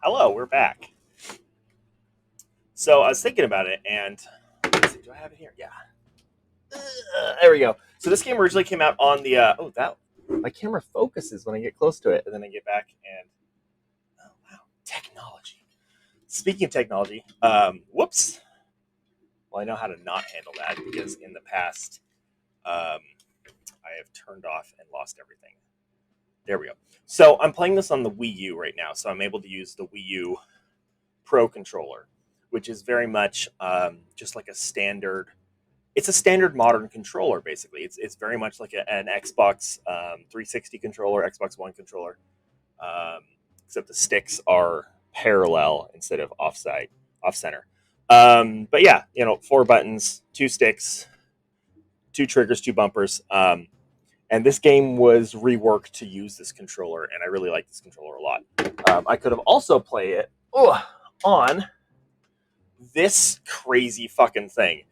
Hello, we're back. So I was thinking about it, and let's see, do I have it here? Yeah, there we go. So this game originally came out on the. Oh, that my camera focuses when I get close to it, and then I get back, and oh wow, technology. Speaking of technology, whoops. Well, I know how to not handle that because in the past, I have turned off and lost everything. There we go. So I'm playing this on the Wii U right now, so I'm able to use the Wii U Pro controller, which is very much just like a standard. It's a standard modern controller, basically. It's very much like an Xbox 360 controller, Xbox One controller, um, except the sticks are parallel instead of off center. But yeah, four buttons, two sticks, two triggers, two bumpers. And this game was reworked to use this controller, and I really like this controller a lot. I could have also played it on this crazy fucking thing,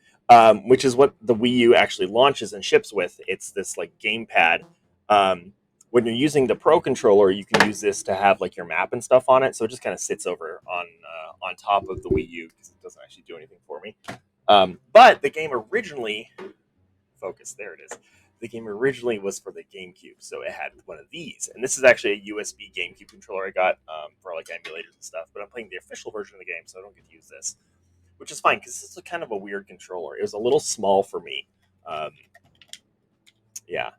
which is what the Wii U actually launches and ships with. It's this like gamepad. When you're using the Pro controller, you can use this to have like your map and stuff on it. So it just kind of sits over on top of the Wii U because it doesn't actually do anything for me. But the game originally, focus, there it is. The game originally was for the GameCube, so it had one of these. And this is actually a USB GameCube controller I got for like emulators and stuff. But I'm playing the official version of the game, so I don't get to use this, which is fine because this is kind of a weird controller. It was a little small for me. Um, yeah,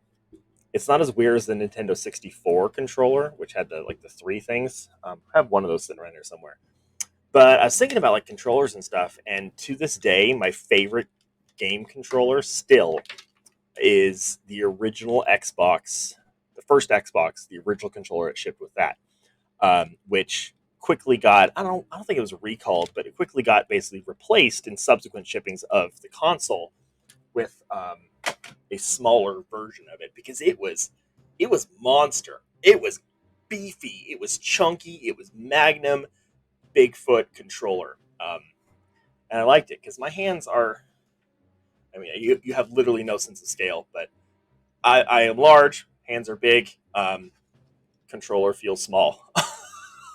it's not as weird as the Nintendo 64 controller, which had the three things. I have one of those sitting around here somewhere. But I was thinking about like controllers and stuff, and to this day, my favorite game controller still is the original Xbox, the first Xbox, the original controller it shipped with that, which quickly got I don't think it was recalled, but it quickly got basically replaced in subsequent shippings of the console with a smaller version of it because it was monster. It was beefy. It was chunky. It was Magnum Bigfoot controller, and I liked it because my hands are. I mean, you have literally no sense of scale, but I am large. Hands are big. Controller feels small.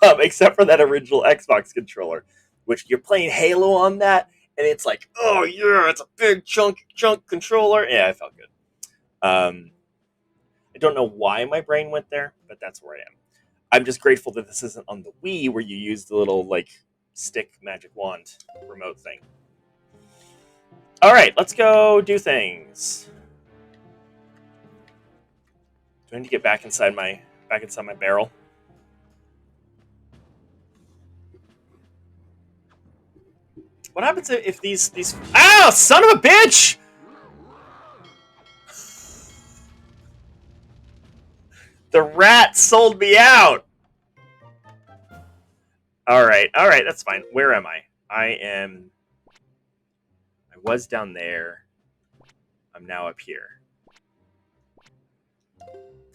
Except for that original Xbox controller, which you're playing Halo on that, and it's like, oh yeah, it's a big chunk controller. Yeah, I felt good. I don't know why my brain went there, but that's where I am. I'm just grateful that this isn't on the Wii, where you use the little like stick magic wand remote thing. All right, let's go do things. Do I need to get back inside my barrel? What happens if these? Ah, son of a bitch! The rat sold me out. All right, that's fine. Where am I? I was down there. I'm now up here.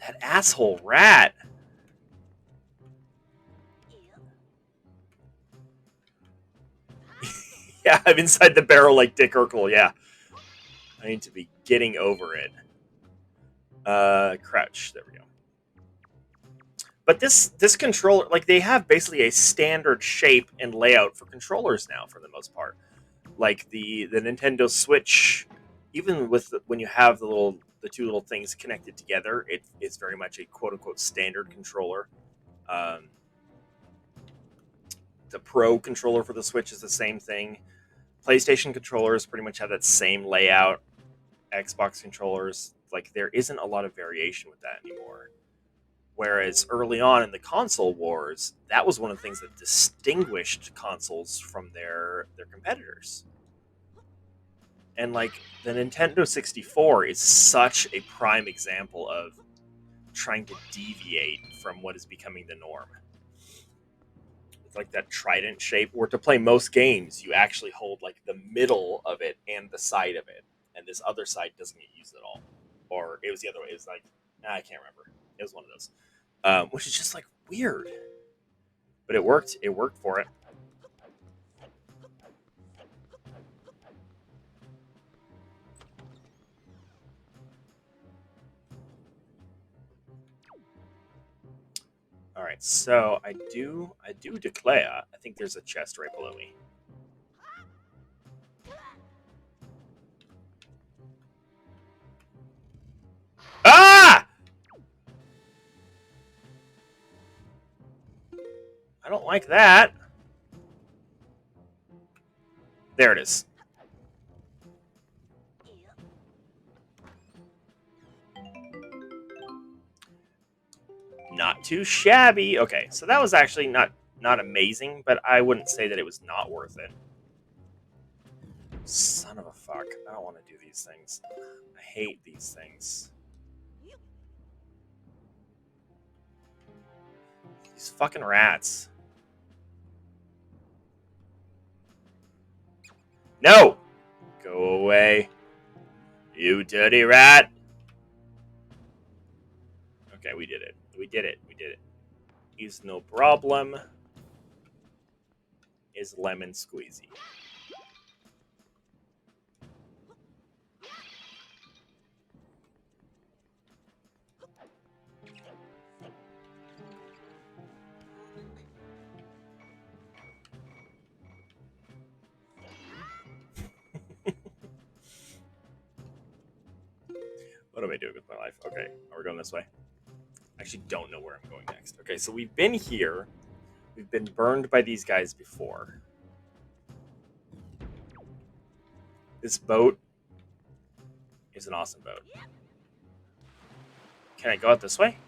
That asshole rat. Yeah, I'm inside the barrel like Dick Urkel. Yeah, I need to be getting over it. Crouch. There we go. But this controller, like they have basically a standard shape and layout for controllers now, for the most part. Like the Nintendo Switch, even with when you have the two little things connected together, it's very much a quote unquote standard controller. Um, the Pro controller for the Switch is the same thing. PlayStation controllers pretty much have that same layout. Xbox controllers, like there isn't a lot of variation with that anymore. Whereas early on in the console wars, that was one of the things that distinguished consoles from their competitors. And like the Nintendo 64 is such a prime example of trying to deviate from what is becoming the norm. It's like that trident shape where to play most games, you actually hold like the middle of it and the side of it, and this other side doesn't get used at all. Or it was the other way. It was like, I can't remember. It was one of those, which is just like weird, but it worked. It worked for it. All right, so I do declare. I think there's a chest right below me. Ah! I don't like that. There it is. Not too shabby. Okay, so that was actually not amazing, but I wouldn't say that it was not worth it. Son of a fuck. I don't want to do these things. I hate these things. These fucking rats. No! Go away. You dirty rat. Okay, we did it. We did it. We did it. Is no problem. Is lemon squeezy. What am I doing with my life? Okay, we're going this way. I actually don't know where I'm going next. Okay, so we've been here. We've been burned by these guys before. This boat is an awesome boat. Can I go out this way?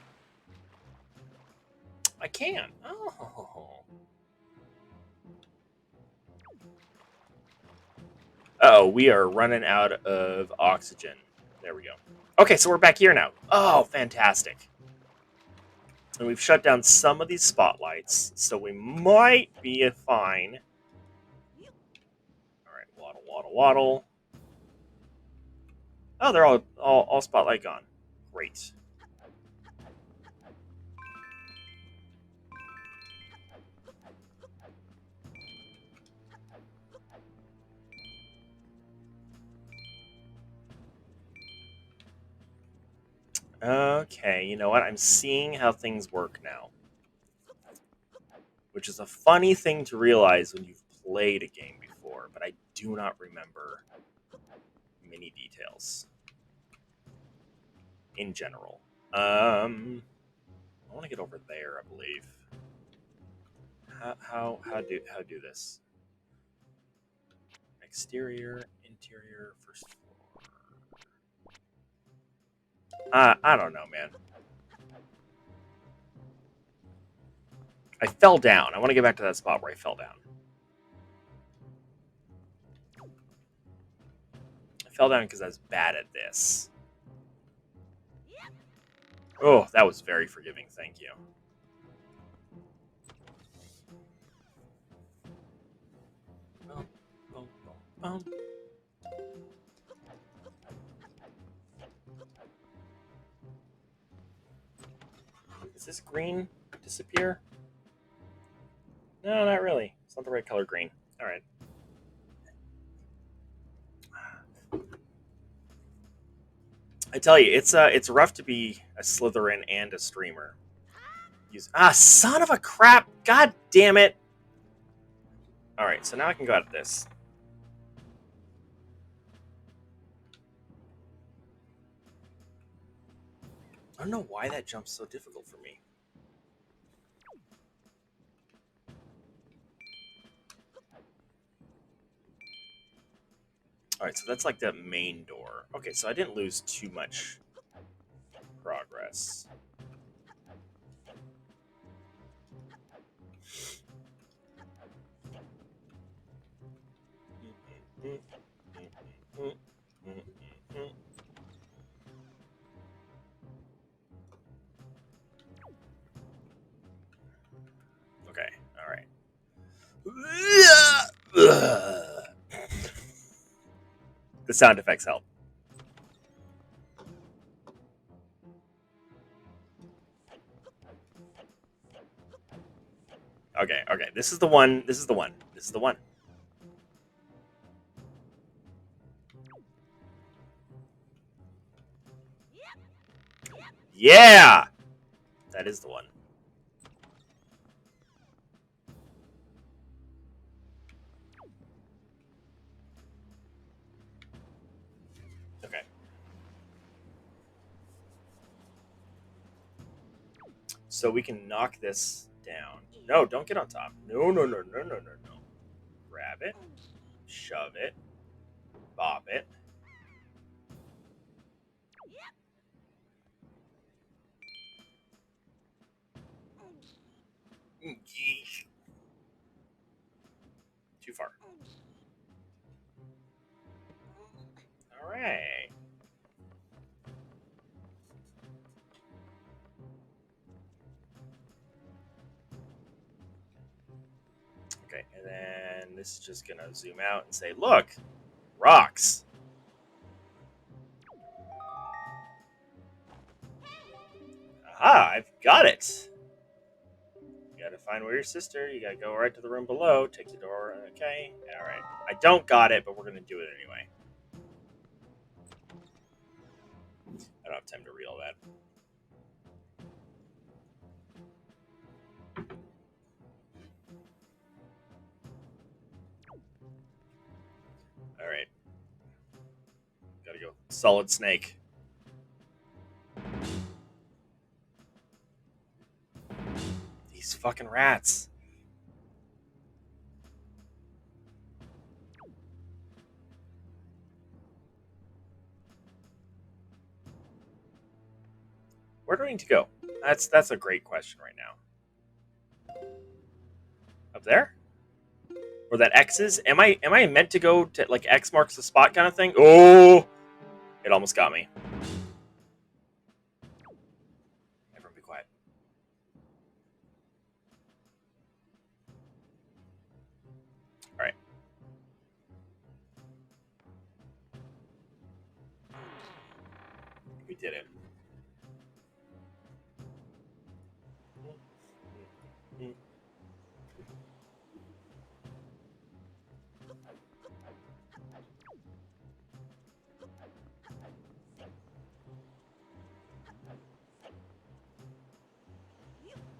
I can. Oh. Oh, we are running out of oxygen. There we go. Okay, so we're back here now. Oh, fantastic. And we've shut down some of these spotlights, so we might be fine. All right, waddle, waddle, waddle. Oh, they're all spotlight gone. Great. Okay, you know what? I'm seeing how things work now. Which is a funny thing to realize when you've played a game before, but I do not remember many details in general. I want to get over there, I believe. How do this? Exterior, interior, first floor. I don't know, man. I fell down. I want to get back to that spot where I fell down. I fell down because I was bad at this. Oh, that was very forgiving. Thank you. Does this green disappear? No, not really. It's not the right color green. All right. I tell you, it's rough to be a Slytherin and a streamer. Son of a crap! God damn it! All right, so now I can go out of this. I don't know why that jump's so difficult for me. All right, so that's like the main door. Okay, so I didn't lose too much progress. Okay, all right. The sound effects help. Okay, okay. This is the one. This is the one. This is the one. Yeah! That is the one. So we can knock this down. No, don't get on top. No, no, no, no, no, no, no. Grab it, shove it, bop it. Yeesh. Too far. All right. Okay, and then this is just gonna zoom out and say, look, rocks. Aha, I've got it. You gotta find where your sister. You gotta go right to the room below. Take the door. Okay. All right. I don't got it, but we're gonna do it anyway. I don't have time to read all that. All right. Gotta go. Solid Snake. These fucking rats. Where do I need to go? That's a great question right now. Up there? Or that X is? Am I meant to go to like X marks the spot kind of thing? Oh, it almost got me. Everyone be quiet. All right. We did it.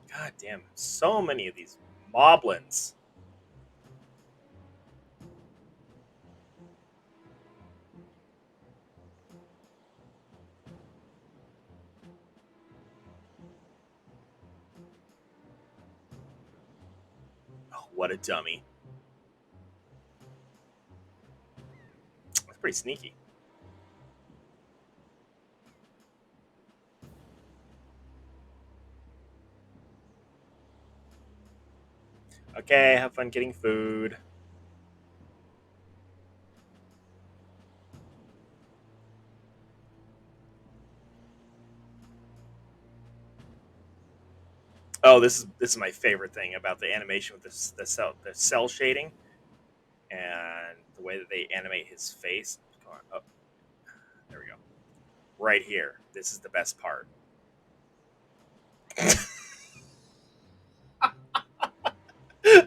God damn, so many of these moblins. Oh, what a dummy. That's pretty sneaky. Okay, have fun getting food. Oh, this is my favorite thing about the animation with the cell shading and the way that they animate his face. Come on, oh, there we go. Right here. This is the best part.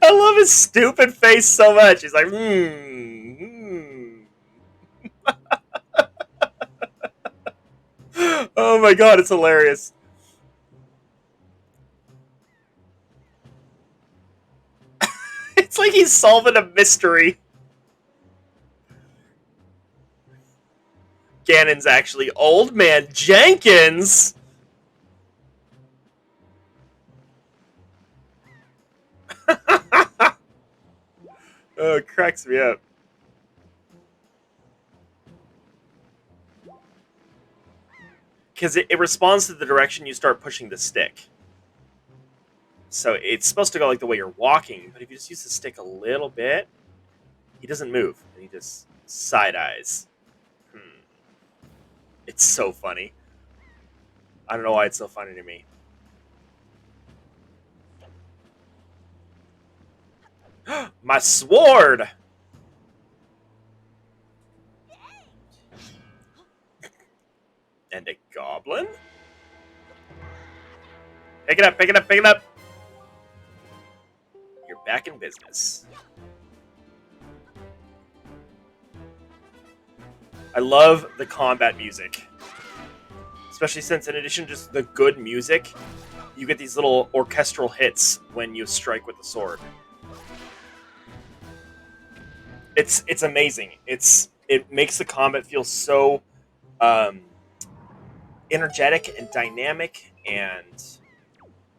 I love his stupid face so much. He's like, Oh my god, it's hilarious. It's like he's solving a mystery. Ganon's actually Old Man Jenkins. Oh, it cracks me up. Because it responds to the direction you start pushing the stick. So it's supposed to go like the way you're walking, but if you just use the stick a little bit, he doesn't move. And he just side eyes. It's so funny. I don't know why it's so funny to me. My sword! And a goblin? Pick it up, pick it up, pick it up! You're back in business. I love the combat music. Especially since, in addition to just the good music, you get these little orchestral hits when you strike with the sword. It's amazing. It makes the combat feel so energetic and dynamic, and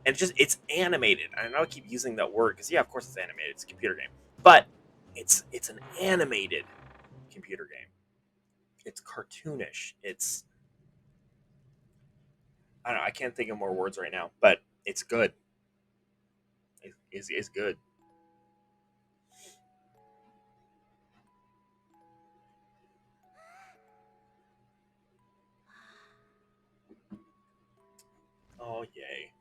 and it's animated. I know I keep using that word because yeah, of course it's animated. It's a computer game, but it's an animated computer game. It's cartoonish. It's I don't know. I can't think of more words right now, but it's good. It's good. Oh yay!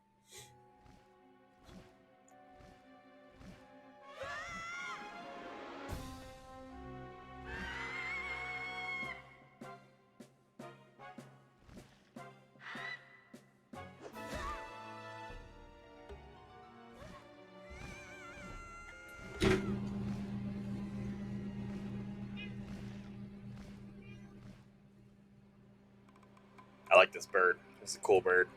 I like this bird. It's a cool bird.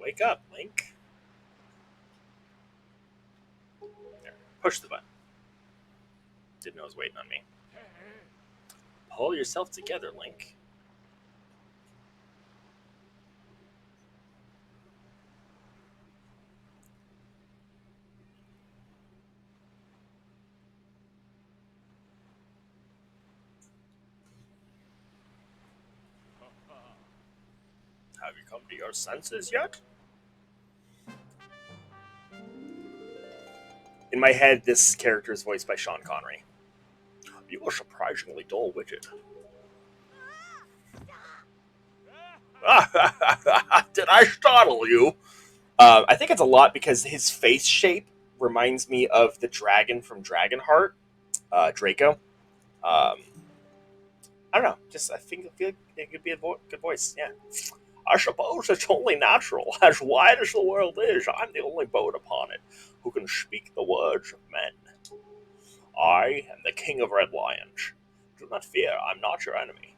Wake up, Link. There. Push the button. Didn't know it was waiting on me. Pull yourself together, Link. Have you come to your senses yet? In my head, this character is voiced by Sean Connery. You are surprisingly dull-witted. Did I startle you? I think it's a lot because his face shape reminds me of the dragon from Dragonheart, Draco. Um, I don't know. Just I think it could be a good voice. Yeah. I suppose it's only natural. As wide as the world is, I'm the only boat upon it who can speak the words of men. I am the king of red lions. Do not fear, I'm not your enemy.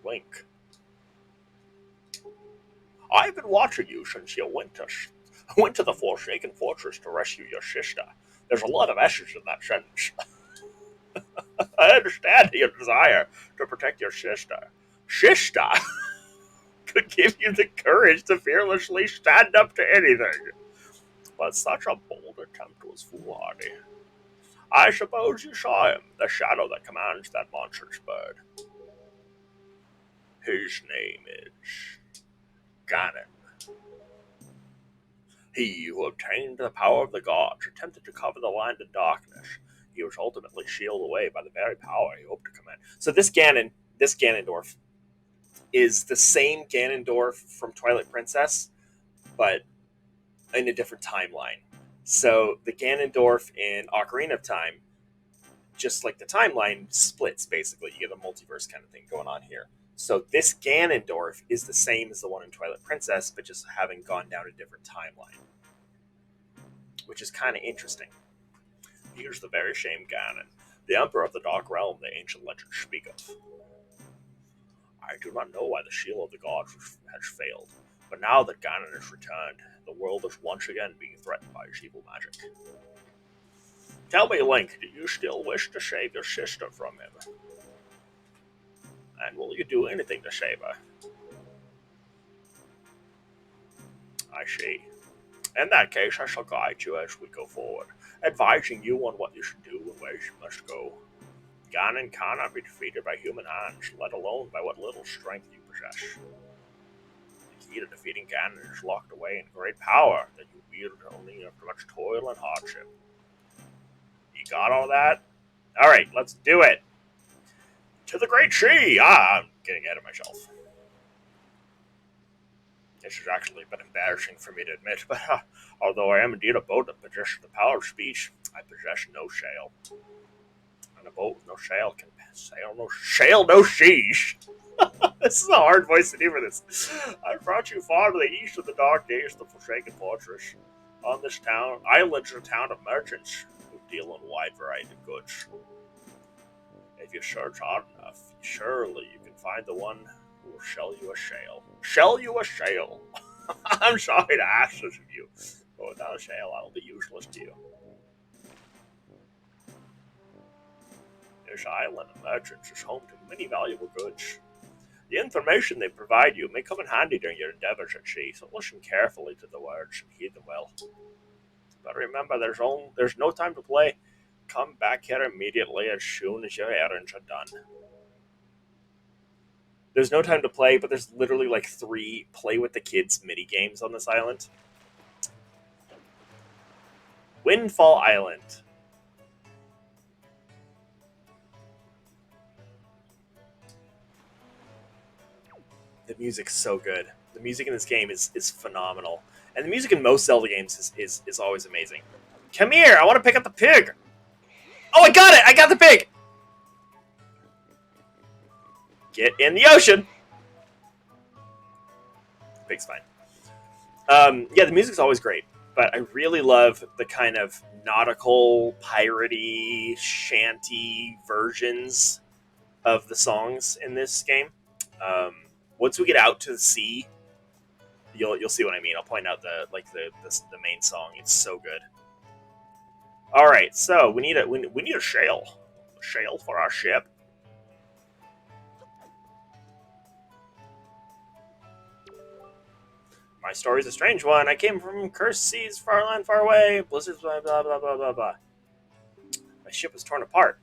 Link. I've been watching you since you went to the Forsaken Fortress to rescue your sister. There's a lot of S's in that sentence. I understand your desire to protect your sister. Sister could give you the courage to fearlessly stand up to anything. But such a bold attempt was foolhardy. I suppose you saw him, the shadow that commands that monstrous bird. His name is Ganon. He who obtained the power of the gods attempted to cover the land in darkness. He was ultimately shielded away by the very power he hoped to command. So this Ganondorf, is the same Ganondorf from Twilight Princess, but in a different timeline. So the Ganondorf in Ocarina of Time, just like the timeline, splits basically. You get a multiverse kind of thing going on here. So this Ganondorf is the same as the one in Twilight Princess, but just having gone down a different timeline, which is kind of interesting. Here's the very same Ganon, the Emperor of the Dark Realm the ancient legends speak of. I do not know why the shield of the gods has failed, but now that Ganon has returned, the world is once again being threatened by his evil magic. Tell me, Link, do you still wish to save your sister from him? And will you do anything to save her? I see. In that case, I shall guide you as we go forward, advising you on what you should do and where you must go. Ganon cannot be defeated by human hands, let alone by what little strength you possess. key to defeating Ganon is locked away in great power that you wield only after much toil and hardship. You got all that? Alright, let's do it! To the Great Tree! I'm getting ahead of myself. This has actually been embarrassing for me to admit, but although I am indeed a boat that possesses the power of speech, I possess no sail. And a boat with no sail can sail no seas. This is a hard voice to do for this. I brought you far to the east of the dark days of the Forsaken Fortress. On this island is a town of merchants who deal in a wide variety of goods. If you search hard enough, surely you can find the one who will sell you a sail. Sell you a sail! I'm sorry to ask this of you, but without a sail, I will be useless to you. This island of merchants is home to many valuable goods. The information they provide you may come in handy during your endeavors at sea, so listen carefully to the words and heed them well. But remember, there's no time to play. Come back here immediately as soon as your errands are done. There's no time to play, but there's literally like 3 play with the kids mini games on this island. Windfall Island. The music's so good. The music in this game is phenomenal. And the music in most Zelda games is always amazing. Come here! I want to pick up the pig! Oh, I got it! I got the pig! Get in the ocean! Pig's fine. Yeah, the music's always great. But I really love the kind of nautical, piratey, shanty versions of the songs in this game. Once we get out to the sea, you'll see what I mean. I'll point out the main song. It's so good. All right, so we need a sail for our ship. My story's a strange one. I came from cursed seas, far land, far away. Blizzards, blah blah blah blah blah blah. My ship was torn apart.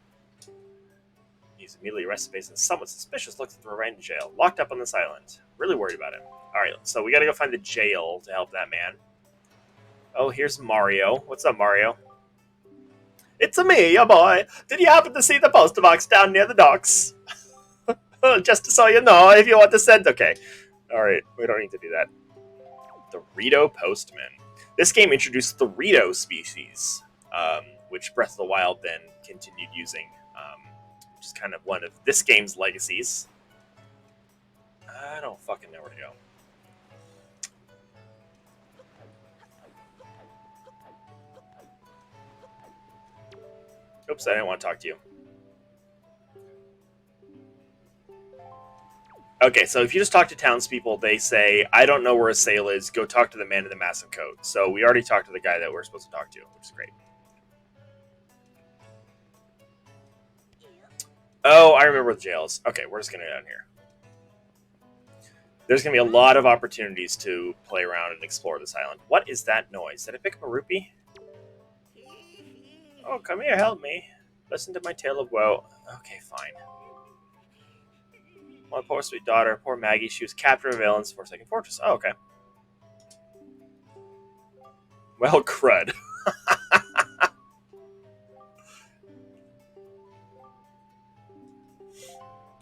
He's immediately arrested based on somewhat suspicious looks at the Revenge jail. Locked up on this island. Really worried about him. Alright, so we gotta go find the jail to help that man. Oh, here's Mario. What's up, Mario? It's a me, your boy. Did you happen to see the post box down near the docks? Just so you know, if you want to send... Okay. Alright, we don't need to do that. The Rito Postman. This game introduced the Rito species, which Breath of the Wild then continued using. Which is kind of one of this game's legacies. I don't fucking know where to go. Oops, I didn't want to talk to you. Okay, so if you just talk to townspeople, they say, I don't know where a sail is, go talk to the man in the massive coat. So we already talked to the guy that we're supposed to talk to, which is great. Oh, I remember the jails. Okay, we're just going to go down here. There's going to be a lot of opportunities to play around and explore this island. What is that noise? Did I pick up a rupee? Oh, come here, help me. Listen to my tale of woe. Okay, fine. My poor sweet daughter, poor Maggie, she was captured of villains for Forsaken Fortress. Oh, okay. Well, crud.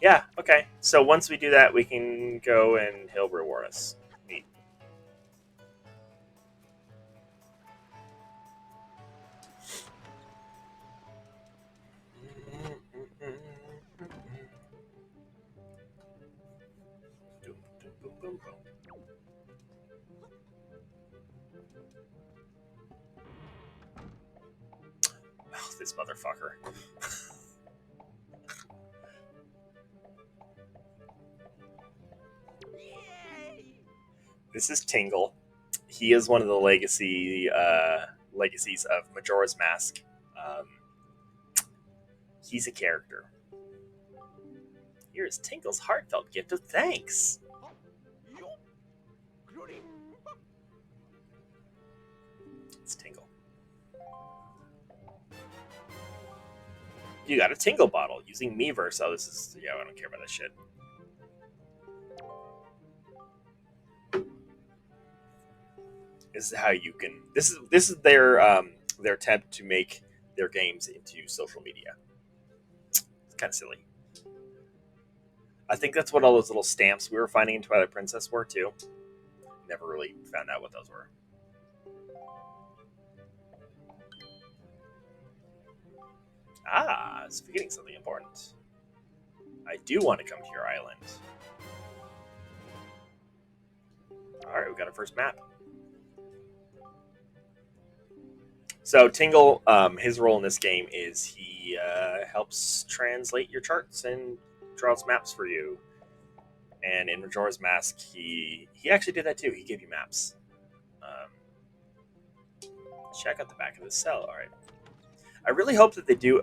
Yeah, okay. So once we do that, we can go and he'll reward us. Neat. Oh, this motherfucker. This is Tingle. He is one of the legacies of Majora's Mask. He's a character. Here is Tingle's heartfelt gift of thanks. It's Tingle. You got a Tingle bottle using Miiverse. Oh, this is... Yeah, I don't care about that shit. This is how you can. This is their attempt to make their games into social media. It's kind of silly. I think that's what all those little stamps we were finding in Twilight Princess were too. Never really found out what those were. Ah, I was forgetting something important. I do want to come to your island. All right, we got our first map. So Tingle, his role in this game is he helps translate your charts and draws maps for you. And in Majora's Mask, he actually did that too. He gave you maps. Um, check out the back of the cell. All right. I really hope that they do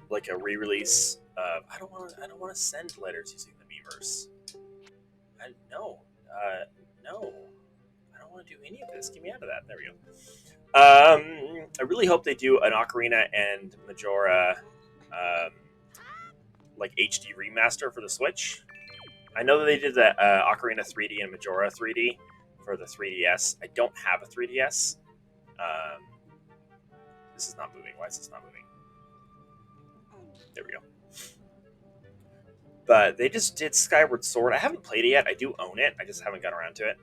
like a re-release. I don't want to send letters using the Miiverse. No, no. I don't want to do any of this. Get me out of that. There we go. I really hope they do an Ocarina and Majora like HD remaster for the Switch. I know that they did the Ocarina 3D and Majora 3D for the 3DS. I don't have a 3DS. Um, this is not moving. Why is this not moving? There we go. But they just did Skyward Sword. I haven't played it yet. I do own it. I just haven't got around to it.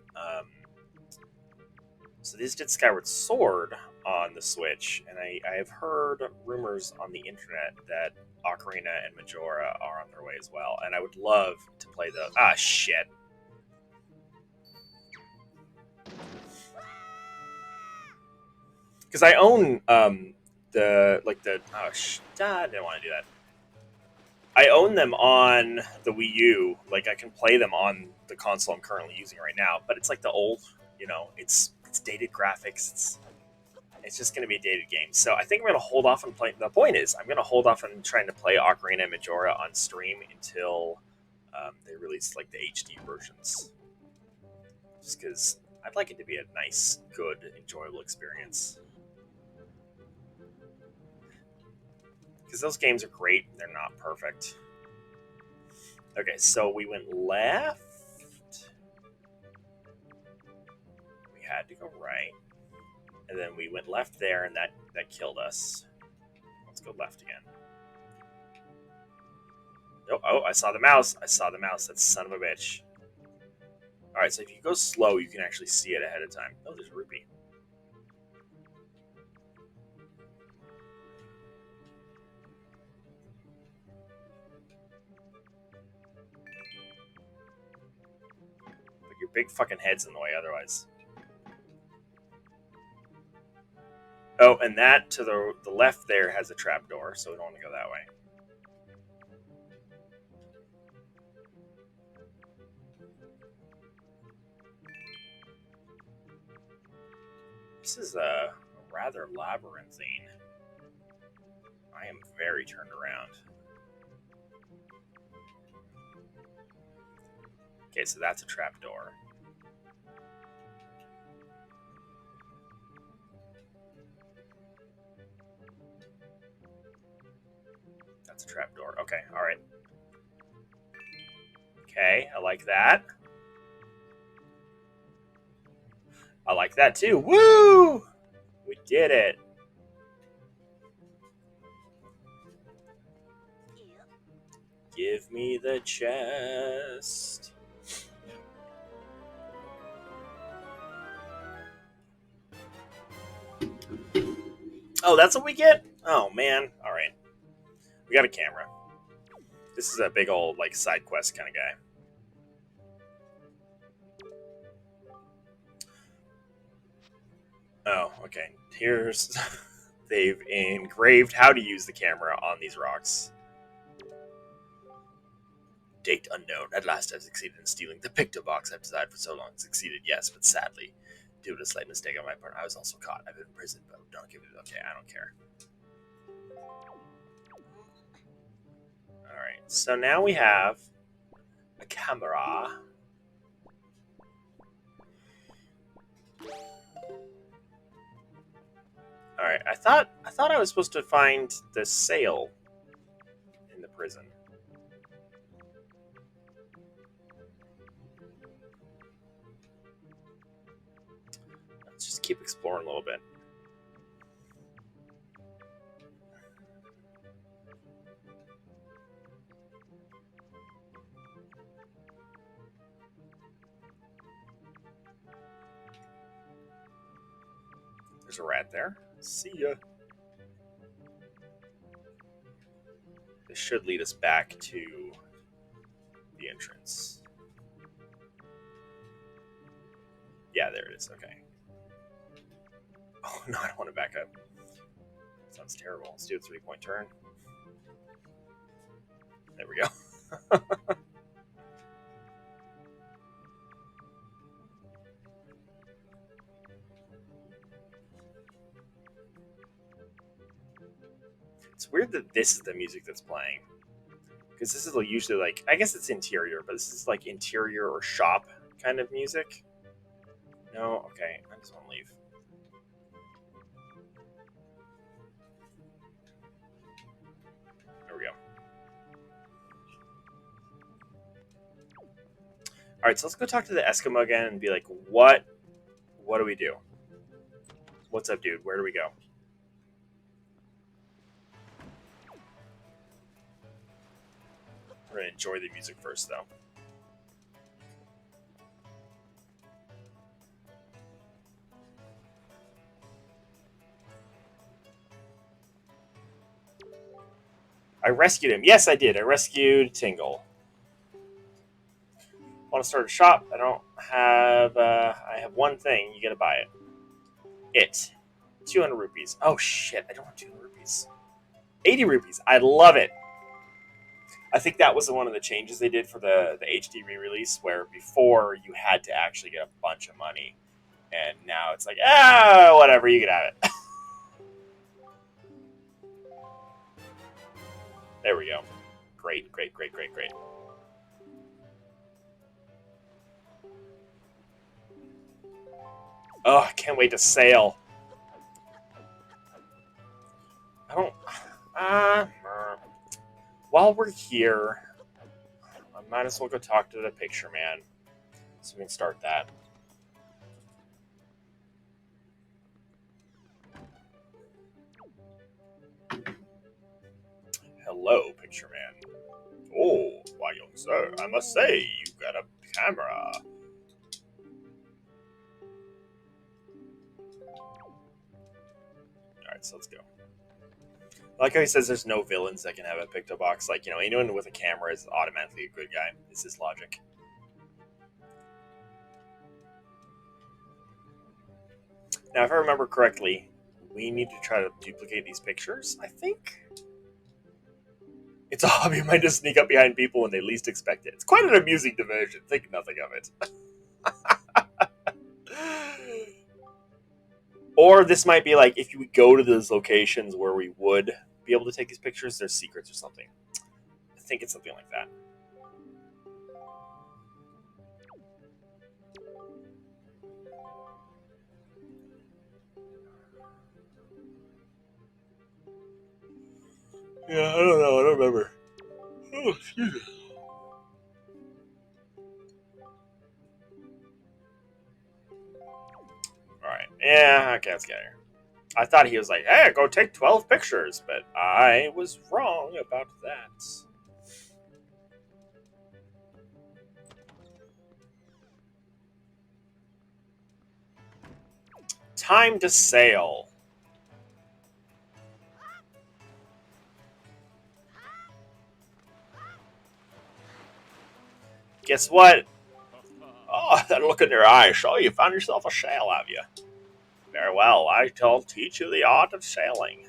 So they just did Skyward Sword on the Switch, and I have heard rumors on the internet that Ocarina and Majora are on their way as well. And I would love to play those. Ah, shit. Because I own I didn't want to do that. I own them on the Wii U. Like I can play them on the console I'm currently using right now, but it's like the old, it's dated graphics. It's just going to be a dated game. So I think I'm going to hold off on playing. The point is, I'm going to hold off on trying to play Ocarina and Majora on stream until they release like the HD versions. Just because I'd like it to be a nice, good, enjoyable experience. Because those games are great. They're not perfect. Okay, so we went left. We had to go right. And then we went left there, and that killed us. Let's go left again. Oh, I saw the mouse. I saw the mouse. That son of a bitch. Alright, so if you go slow, you can actually see it ahead of time. Oh, there's a rupee. But your big fucking head's in the way otherwise. Oh, and that to the left there has a trapdoor, so we don't want to go that way. This is a rather labyrinthine. I am very turned around. Okay, so that's a trapdoor. That's a trapdoor. Okay, alright. Okay, I like that. I like that too. Woo! We did it. Give me the chest. Oh, that's what we get? Oh, man. Alright. We got a camera. This is a big old, like, side quest kind of guy. Oh, okay. Here's... They've engraved how to use the camera on these rocks. Date unknown. At last I've succeeded in stealing the picto box I've desired for so long. Succeeded, yes, but sadly, due to a slight mistake on my part, I was also caught. I've been in prison, but don't give it. Okay, I don't care. Alright, so now we have a camera. Alright, I thought I was supposed to find the sail in the prison. Let's just keep exploring a little bit. There's a rat there. See ya. This should lead us back to the entrance. Yeah, there it is. Okay. Oh, no, I don't want to back up. Sounds terrible. Let's do a 3-point turn. There we go. It's weird that this is the music that's playing. Because this is usually like, I guess it's interior, but this is like interior or shop kind of music. No? Okay. I just want to leave. There we go. Alright, so let's go talk to the Eskimo again and be like, what do we do? What's up, dude? Where do we go? We're going to enjoy the music first, though. I rescued him. Yes, I did. I rescued Tingle. Want to start a shop? I don't have... I have one thing. You got to buy it. It. 200 rupees. Oh, shit. I don't have 200 rupees. 80 rupees. I love it. I think that was one of the changes they did for the HD re-release, where before you had to actually get a bunch of money. And now it's like, whatever, you can have it. There we go. Great, great, great, great, great. Oh, I can't wait to sail. I don't... while we're here, I might as well go talk to the picture man. So we can start that. Hello, picture man. Oh, why, young sir, I must say, you've got a camera. Alright, so let's go. I like how he says there's no villains that can have a picto box. Like, anyone with a camera is automatically a good guy. It's his logic. Now, if I remember correctly, we need to try to duplicate these pictures, I think? It's a hobby of mine to sneak up behind people when they least expect it. It's quite an amusing diversion. Think nothing of it. Or this might be like, if you would go to those locations where we would be able to take these pictures, there's secrets or something. I think it's something like that. Yeah, I don't know. I don't remember. Oh, excuse me. Alright. Yeah, okay, let's get here. I thought he was like, hey, go take 12 pictures, but I was wrong about that. Time to sail. Guess what? Oh, that look in your eyes. Show you found yourself a sail, have you? Very well. I shall teach you the art of sailing.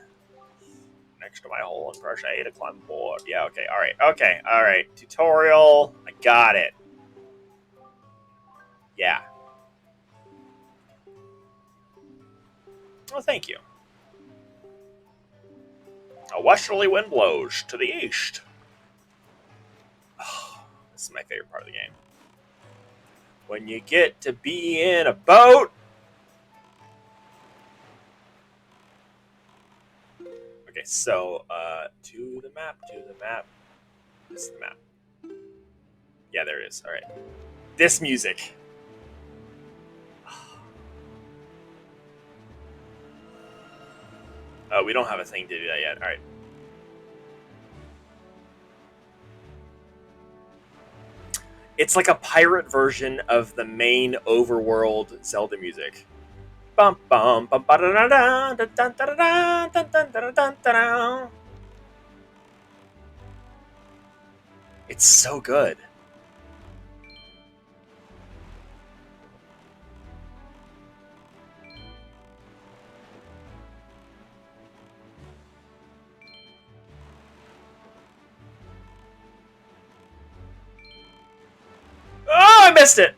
Next to my hole and press A to climb aboard. Yeah, okay, alright, okay, alright. Tutorial. I got it. Yeah. Well, thank you. A westerly wind blows to the east. Oh, this is my favorite part of the game. When you get to be in a boat. Okay, so, to the map. This is the map. Yeah, there it is. Alright. This music. Oh, we don't have a thing to do that yet. All right. It's like a pirate version of the main overworld Zelda music. Bum bum bum ba da da da da da da da da da da da da. It's so good. Oh, I missed it.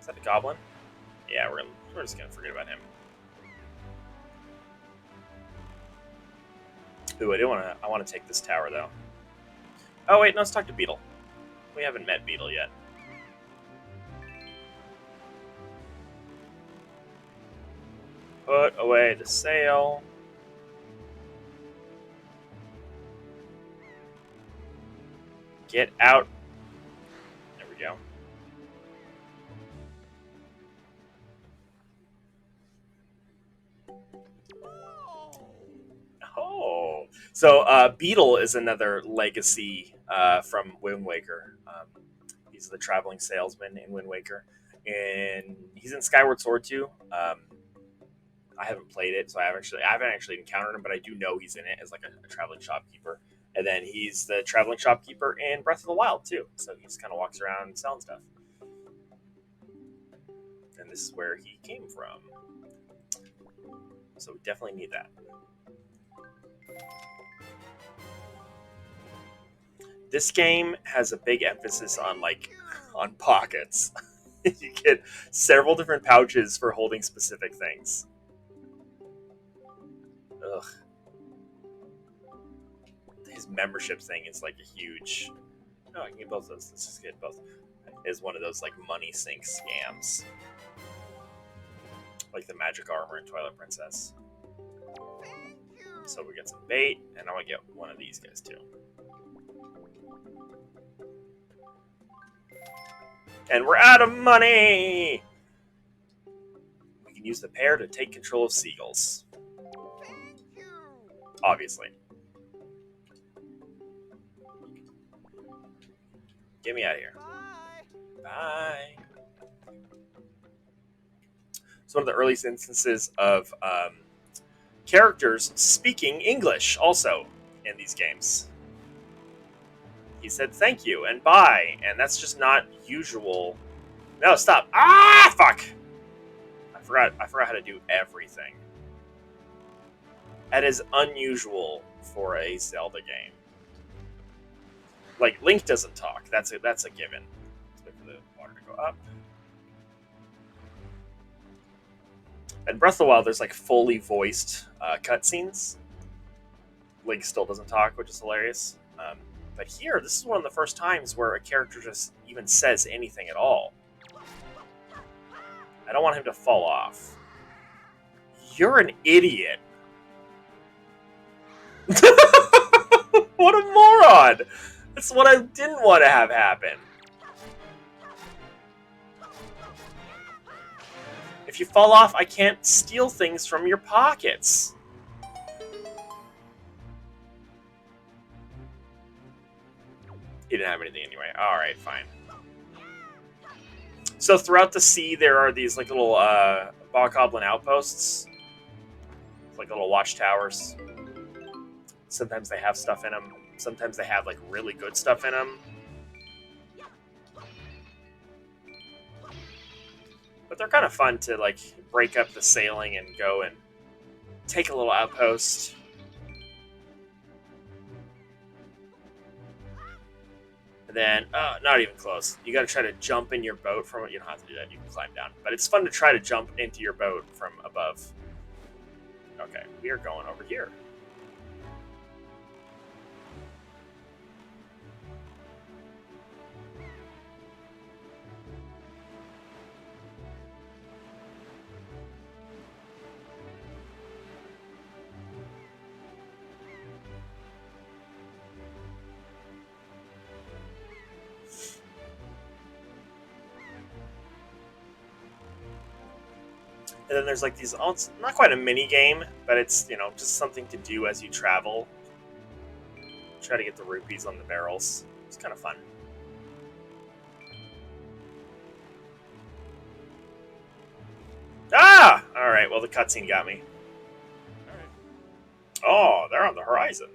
Is that a goblin? Yeah, we're just gonna forget about him. Ooh, I want to take this tower though. Oh wait, no, let's talk to Beetle. We haven't met Beetle yet. Put away the sail. Get out. There we go. Oh, so Beetle is another legacy from Wind Waker. He's the traveling salesman in Wind Waker, and he's in Skyward Sword too. I haven't played it, so I haven't actually encountered him, but I do know he's in it as like a traveling shopkeeper. And then he's the traveling shopkeeper in Breath of the Wild too. So he just kind of walks around selling stuff. And this is where he came from. So we definitely need that. This game has a big emphasis on pockets. You get several different pouches for holding specific things. Ugh. His membership thing is like a huge. No, I can get both of those. Let's just get both. Is one of those like money sink scams, like the magic armor in Twilight Princess. So we get some bait, and I want to get one of these guys too. And we're out of money! We can use the pear to take control of seagulls. Obviously. Get me out of here. Bye. It's one of the earliest instances of characters speaking English also in these games. He said thank you and bye, and that's just not usual. No, stop. Ah, fuck! I forgot how to do everything. That is unusual for a Zelda game. Like, Link doesn't talk. That's a given. Let's wait for the water to go up. In Breath of the Wild, there's like fully voiced cutscenes. Link still doesn't talk, which is hilarious. But here, this is one of the first times where a character just even says anything at all. I don't want him to fall off. You're an idiot. What a moron! That's what I didn't want to have happen. If you fall off, I can't steal things from your pockets. He didn't have anything anyway. Alright, fine. So throughout the sea, there are these like little bokoblin outposts. Like little watchtowers. Sometimes they have stuff in them. Sometimes they have like really good stuff in them. But they're kind of fun to like break up the sailing and go and take a little outpost. And then, not even close. You got to try to jump in your boat from it. You don't have to do that. You can climb down. But it's fun to try to jump into your boat from above. Okay, we are going over here. And And then there's like these, oh, it's not quite a mini game, but it's, you know, just something to do as you travel. Try to get the rupees on the barrels. It's kind of fun. Ah! Alright, well, the cutscene got me. Alright. Oh, they're on the horizon.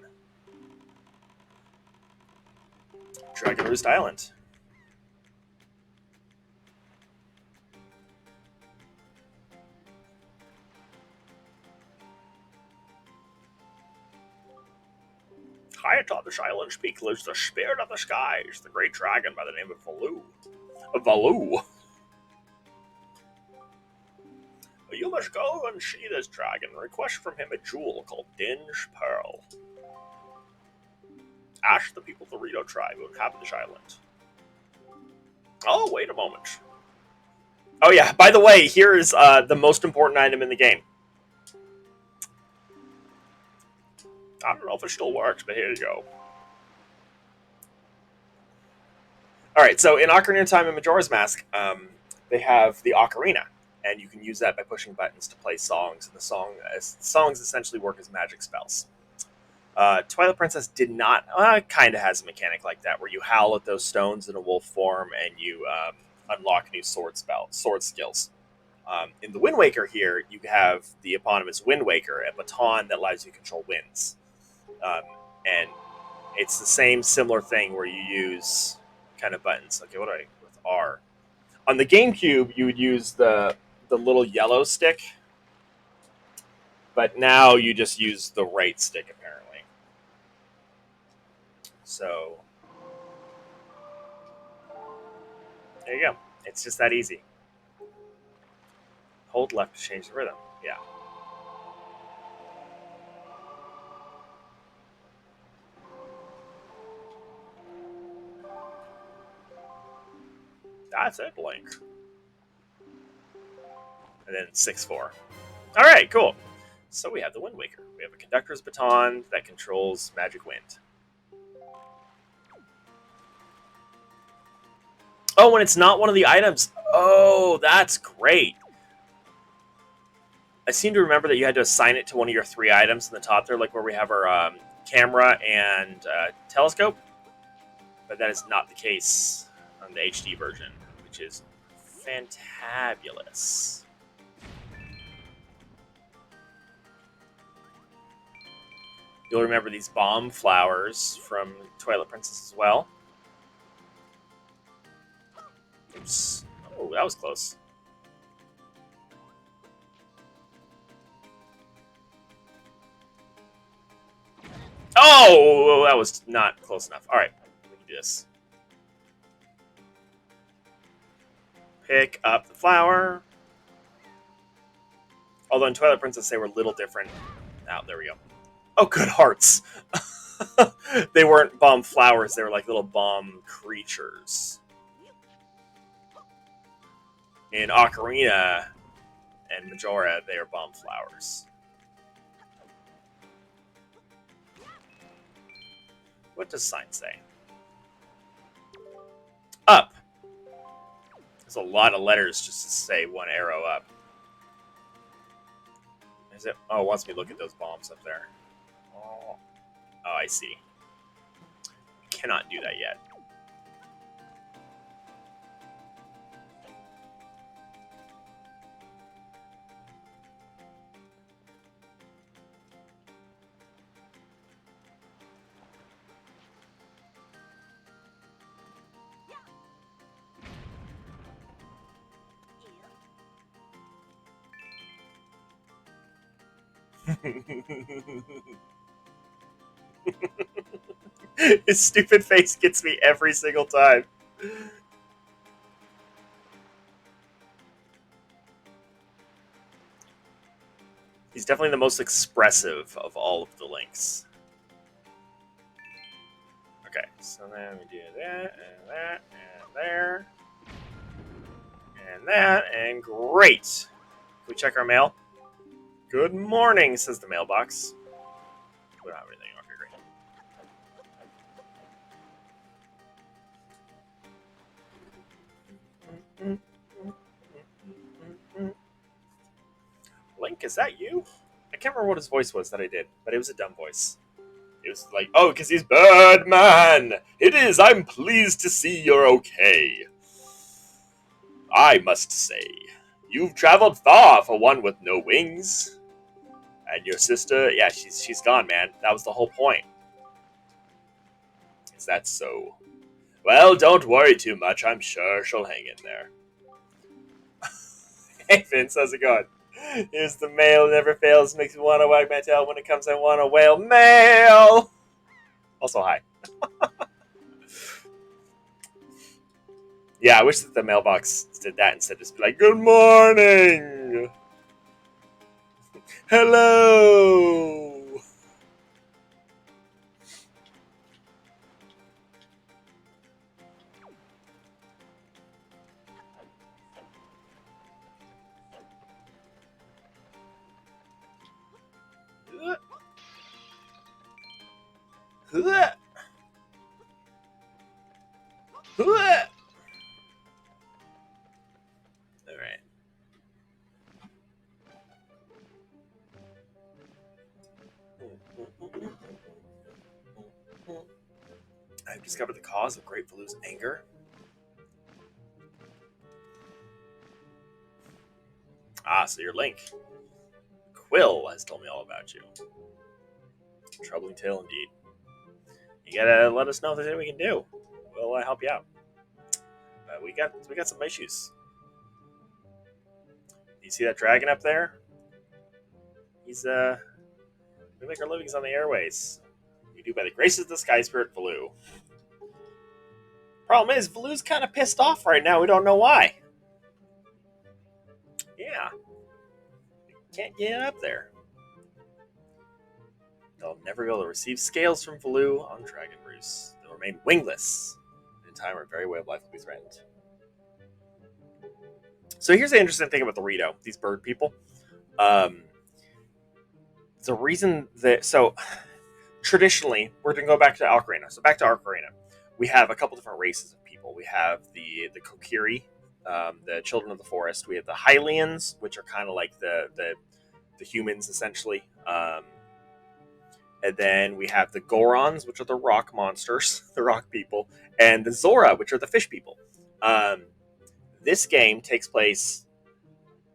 Dragon Roost Island. High atop this island's peak lives the spirit of the skies, the great dragon by the name of Valu. Valu. You must go and see this dragon. Request from him a jewel called Dinge Pearl. Ask the people of the Rito tribe who inhabit this island. Oh, wait a moment. Oh yeah, by the way, here is the most important item in the game. I don't know if it still works, but here you go. Alright, so in Ocarina of Time and Majora's Mask, they have the Ocarina, and you can use that by pushing buttons to play songs, and the songs essentially work as magic spells. Twilight Princess did not, kind of has a mechanic like that, where you howl at those stones in a wolf form, and you unlock new sword skills. In the Wind Waker here, you have the eponymous Wind Waker, a baton that allows you to control winds. And it's the same similar thing where you use kind of buttons. Okay, what do I with R? On the GameCube, you would use the little yellow stick, but now you just use the right stick apparently. So there you go. It's just that easy. Hold left to change the rhythm. Yeah. That's it, Link. And then 6-4. All right, cool. So we have the Wind Waker. We have a conductor's baton that controls magic wind. Oh, and it's not one of the items. Oh, that's great. I seem to remember that you had to assign it to one of your 3 items in the top there, like where we have our camera and telescope. But that is not the case on the HD version, which is fantabulous. You'll remember these bomb flowers from Twilight Princess as well. Oops. Oh, that was close. Oh, that was not close enough. All right, we can do this. Pick up the flower. Although in Twilight Princess they were a little different. Oh, there we go. Oh, good hearts. They weren't bomb flowers. They were like little bomb creatures. In Ocarina and Majora, they are bomb flowers. What does sign say? Up. There's a lot of letters just to say one arrow up. Is it? Oh, it wants me to look at those bombs up there. Oh, I see. Cannot do that yet. His stupid face gets me every single time. He's definitely the most expressive of all of the Links. Okay, so then we do that, and there. And that, and great! Can we check our mail? Good morning, says the mailbox. We don't have anything. Okay, great. is that you? I can't remember what his voice was that I did, but it was a dumb voice. It was like, oh, because he's Birdman. It is. I'm pleased to see you're okay. I must say, you've traveled far for one with no wings. And your sister, yeah, she's gone, man. That was the whole point. Is that so? Well, don't worry too much. I'm sure she'll hang in there. Hey, Vince, how's it going? Here's the mail, never fails, makes me want to wag my tail. When it comes, I want to wail. Mail! Also, hi. Yeah, I wish that the mailbox did that instead of just be like, good morning! Hello! Alright. I've discovered the cause of Great Valu's anger. Ah, so you're Link. Quill has told me all about you. Troubling tale indeed. You gotta let us know if there's anything we can do. We'll help you out. But we got some issues. You see that dragon up there? He's we make our livings on the airways. We do by the graces of the Sky Spirit Valu. Problem is, Valu's kind of pissed off right now. We don't know why. Yeah. We can't get up there. They'll never be able to receive scales from Valu on Dragon Roost. They'll remain wingless. In time, our very way of life will be threatened. So here's the interesting thing about the Rito, these bird people. The reason that... So, traditionally, we're going to go back to Ocarina. So back to Ocarina. We have a couple different races of people. We have the Kokiri, the children of the forest. We have the Hylians, which are kind of like the humans, essentially. And then we have the Gorons, which are the rock monsters, the rock people. And the Zora, which are the fish people. This game takes place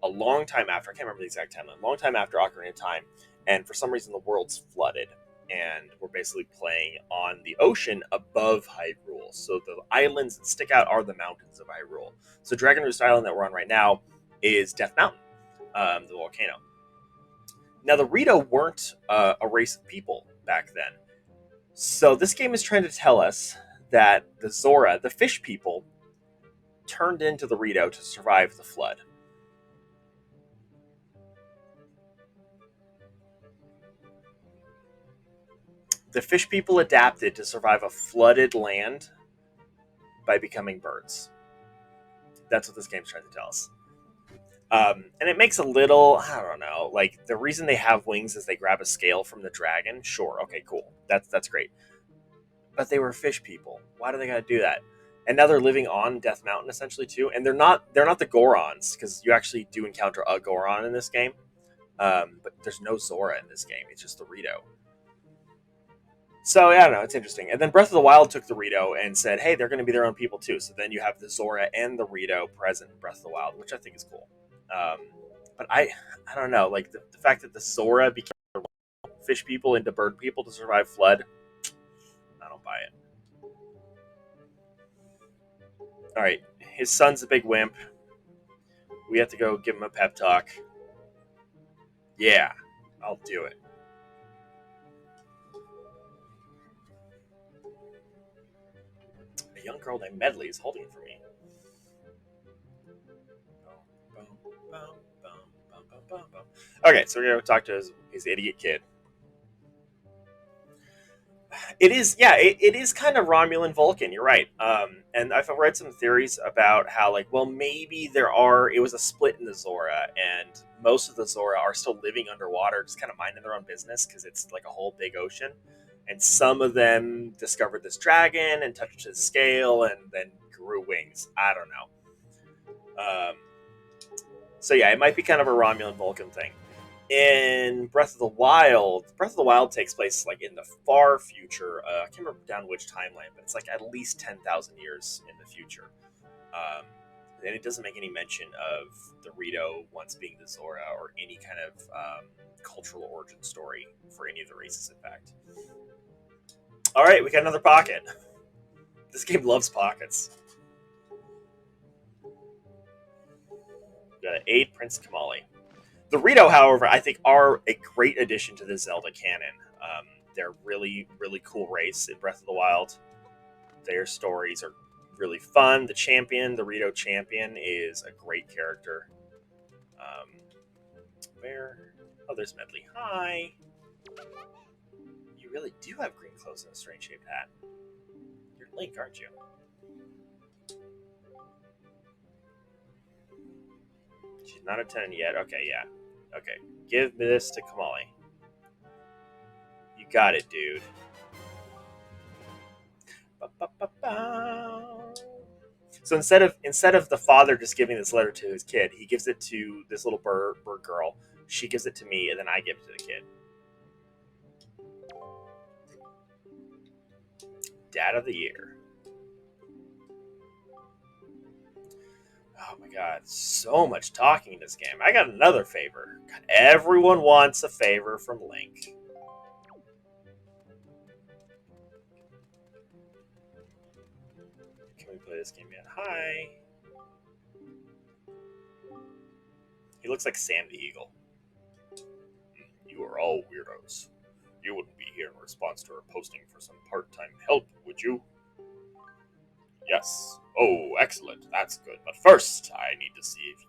a long time after. I can't remember the exact timeline. A long time after Ocarina of Time. And for some reason, the world's flooded. And we're basically playing on the ocean above Hyrule. So the islands that stick out are the mountains of Hyrule. So Dragon Roost Island that we're on right now is Death Mountain, the volcano. Now, the Rito weren't a race of people back then. So this game is trying to tell us that the Zora, the fish people, turned into the Rito to survive the flood. The fish people adapted to survive a flooded land by becoming birds. That's what this game's trying to tell us. And it makes a little, I don't know, like the reason they have wings is they grab a scale from the dragon. Sure, okay, cool. That's great. But they were fish people. Why do they gotta do that? And now they're living on Death Mountain essentially too. And they're not the Gorons, because you actually do encounter a Goron in this game. But there's no Zora in this game. It's just the Rito. So, yeah, I don't know. It's interesting. And then Breath of the Wild took the Rito and said, hey, they're going to be their own people, too. So then you have the Zora and the Rito present in Breath of the Wild, which I think is cool. But I don't know. Like, the fact that the Zora became fish people into bird people to survive flood, I don't buy it. All right. His son's a big wimp. We have to go give him a pep talk. Yeah, I'll do it. A young girl named Medley is holding it for me. Okay, so we're going to talk to his idiot kid. It is, yeah, it is kind of Romulan Vulcan. You're right. And I've read some theories about how, like, well, maybe it was a split in the Zora, and most of the Zora are still living underwater, just kind of minding their own business because it's like a whole big ocean. And some of them discovered this dragon and touched his scale and then grew wings. I don't know. So yeah, it might be kind of a Romulan Vulcan thing. In Breath of the Wild takes place like in the far future. I can't remember down which timeline, but it's like at least 10,000 years in the future. Um, and it doesn't make any mention of the Rito once being the Zora or any kind of cultural origin story for any of the races. In fact, all right, we got another pocket. This game loves pockets. We got to aid Prince Kamali. The Rito, however, I think are a great addition to the Zelda canon. They're really, really cool race in Breath of the Wild. Their stories are really fun. The Rito champion, is a great character. Um, where? Oh, there's Medley. Hi. You really do have green clothes and a strange shaped hat. You're Link, aren't you? She's not a 10 yet. Okay, yeah. Okay, give this to Kamali. You got it, dude. So instead of the father just giving this letter to his kid, he gives it to this little bird girl. She gives it to me, and then I give it to the kid. Dad of the year. Oh my god, so much talking in this game. I got another favor. God, everyone wants a favor from Link. Can we play this game yet? Hi. He looks like Sam the Eagle. You are all weirdos. You wouldn't be here in response to her posting for some part-time help, would you? Yes. Oh, excellent. That's good. But first, I need to see if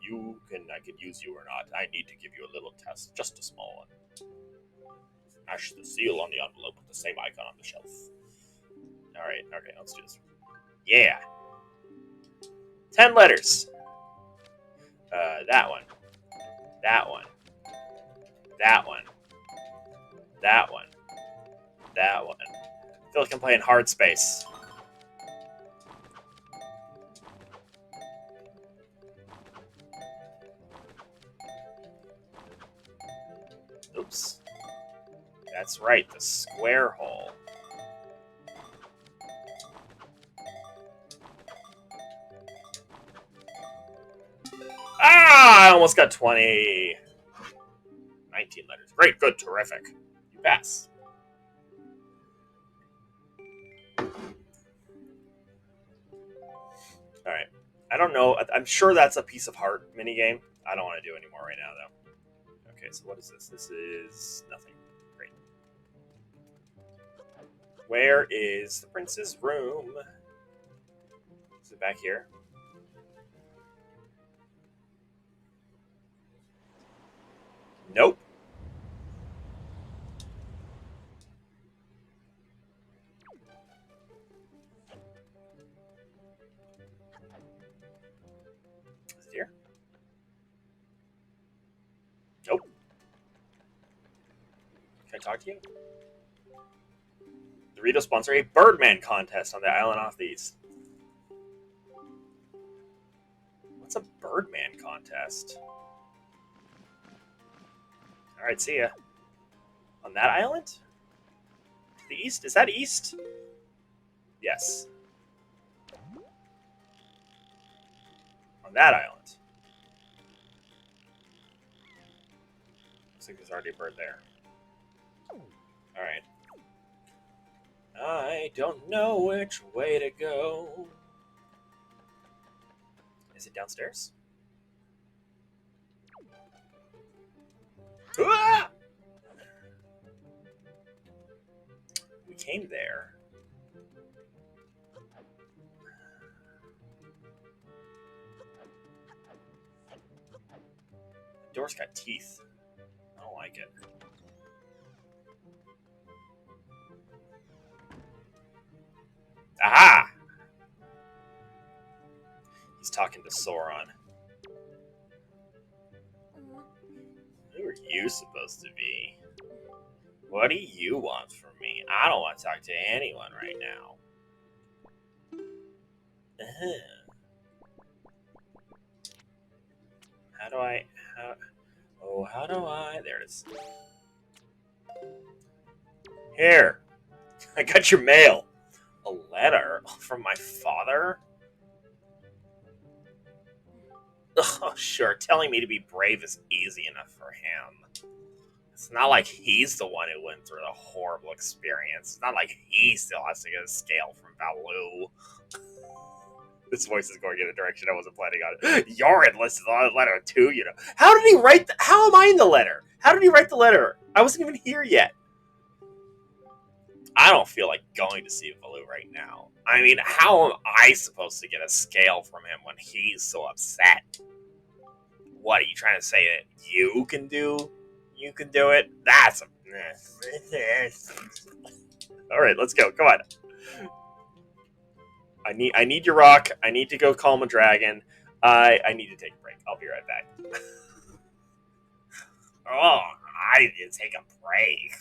I can use you or not. I need to give you a little test, just a small one. Smash the seal on the envelope with the same icon on the shelf. Alright, okay, let's do this. Yeah. 10 letters. That one. That one. That one. That one. That one. I feel like I'm playing Hard Space. Oops. That's right, the square hole. Ah! I almost got 20. 19 letters. Great, good, terrific. You pass. Alright. I don't know. I'm sure that's a piece of heart minigame. I don't want to do anymore right now, though. Okay, so what is this? This is nothing. Great. Where is the prince's room? Is it back here? Nope. Is it here? Nope. Can I talk to you? The Rito sponsor a Birdman contest on the island off the east. What's a Birdman contest? Alright, see ya. On that island? To the east? Is that east? Yes. On that island. Looks like there's already a bird there. Alright. I don't know which way to go. Is it downstairs? Ah! We came there. The door's got teeth. I don't like it. Aha! He's talking to Sauron. Who are you supposed to be? What do you want from me? I don't want to talk to anyone right now. How do I... Oh, how do I? There it is. Here. I got your mail. A letter from my father? Oh, sure. Telling me to be brave is easy enough for him. It's not like he's the one who went through the horrible experience. It's not like he still has to get a scale from Baloo. This voice is going in a direction I wasn't planning on. You're enlisted on the letter too, you know. How did he write? How am I in the letter? How did he write the letter? I wasn't even here yet. I don't feel like going to see Baloo right now. I mean, how am I supposed to get a scale from him when he's so upset? What are you trying to say that you can do? You can do it. That's a. All right, let's go. Come on. I need your rock. I need to go calm a dragon. I need to take a break. I'll be right back. Oh, I need to take a break.